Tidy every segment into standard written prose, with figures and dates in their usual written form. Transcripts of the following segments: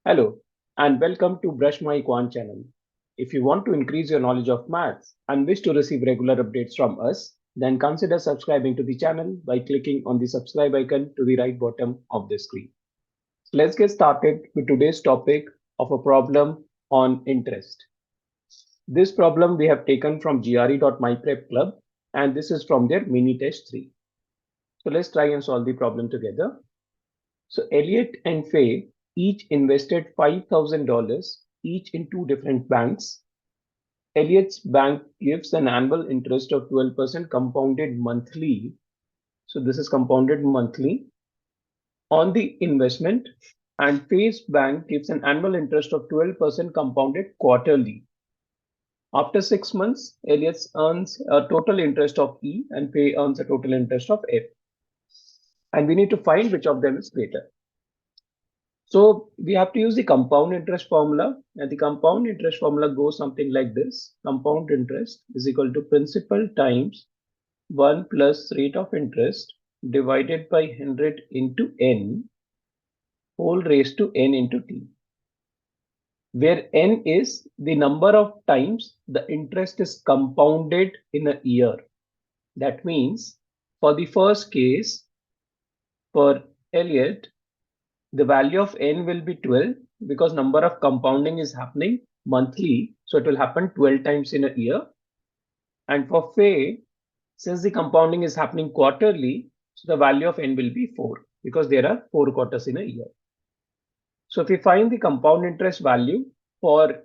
Hello, and welcome to BrushMyQuant channel. If you want to increase your knowledge of maths and wish to receive regular updates from us, then consider subscribing to the channel by clicking on the subscribe icon to the right bottom of the screen. So let's get started with today's topic of a problem on interest. This problem we have taken from GRE.MyPrepClub, and this is from their mini test 3. So let's try and solve the problem together. So Elliot and Faye each invested $5,000 each in two different banks. Elliot's bank gives an annual interest of 12% compounded monthly. So this is compounded monthly on the investment, and Faye's bank gives an annual interest of 12% compounded quarterly. After 6 months, Elliot earns a total interest of E and Faye earns a total interest of F. And we need to find which of them is greater. So we have to use the compound interest formula, and the compound interest formula goes something like this. Compound interest is equal to principal times 1 plus rate of interest divided by 100 into n whole raised to n into t, where n is the number of times the interest is compounded in a year. That means for the first case, for Elliot, the value of n will be 12 because number of compounding is happening monthly. So it will happen 12 times in a year. And for Faye, since the compounding is happening quarterly, so the value of n will be 4 because there are 4 quarters in a year. So if we find the compound interest value for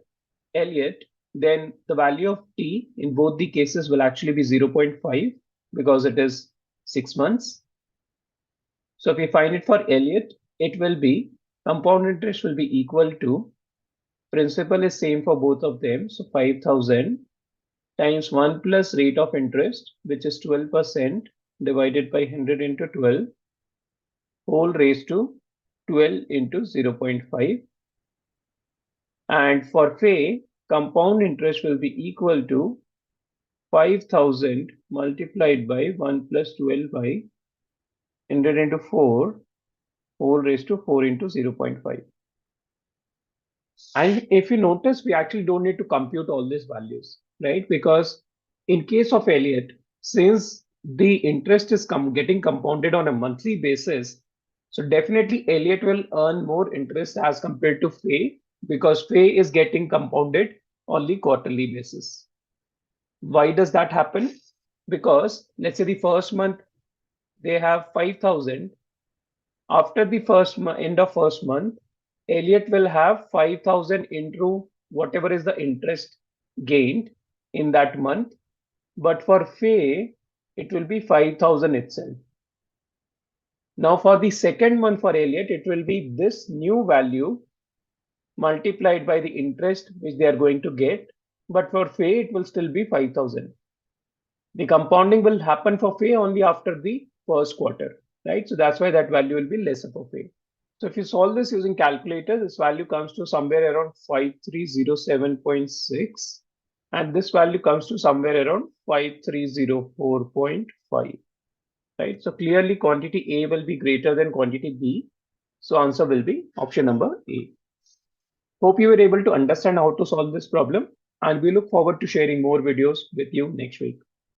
Elliot, then the value of t in both the cases will actually be 0.5 because it is 6 months. So if we find it for Elliot, it will be compound interest will be equal to principal is same for both of them. So 5,000 times 1 plus rate of interest, which is 12% divided by 100 into 12 whole raised to 12 into 0.5. And for Faye, compound interest will be equal to 5,000 multiplied by 1 plus 12 by 100 into 4 whole raised to 4 into 0.5. And if you notice, we actually don't need to compute all these values, right? Because in case of Elliot, since the interest is getting compounded on a monthly basis, so definitely Elliot will earn more interest as compared to Faye because Faye is getting compounded on the quarterly basis. Why does that happen? Because let's say the first month they have 5,000. After the end of first month, Elliot will have 5,000 into whatever is the interest gained in that month. But for Faye, it will be 5,000 itself. Now for the second month for Elliot, it will be this new value multiplied by the interest which they are going to get. But for Faye, it will still be 5,000. The compounding will happen for Faye only after the first quarter, right? So that's why that value will be lesser for Faye. So if you solve this using calculator, this value comes to somewhere around 5307.6, and this value comes to somewhere around 5304.5, right? So clearly quantity A will be greater than quantity B. So answer will be option number A. Hope you were able to understand how to solve this problem, and we look forward to sharing more videos with you next week.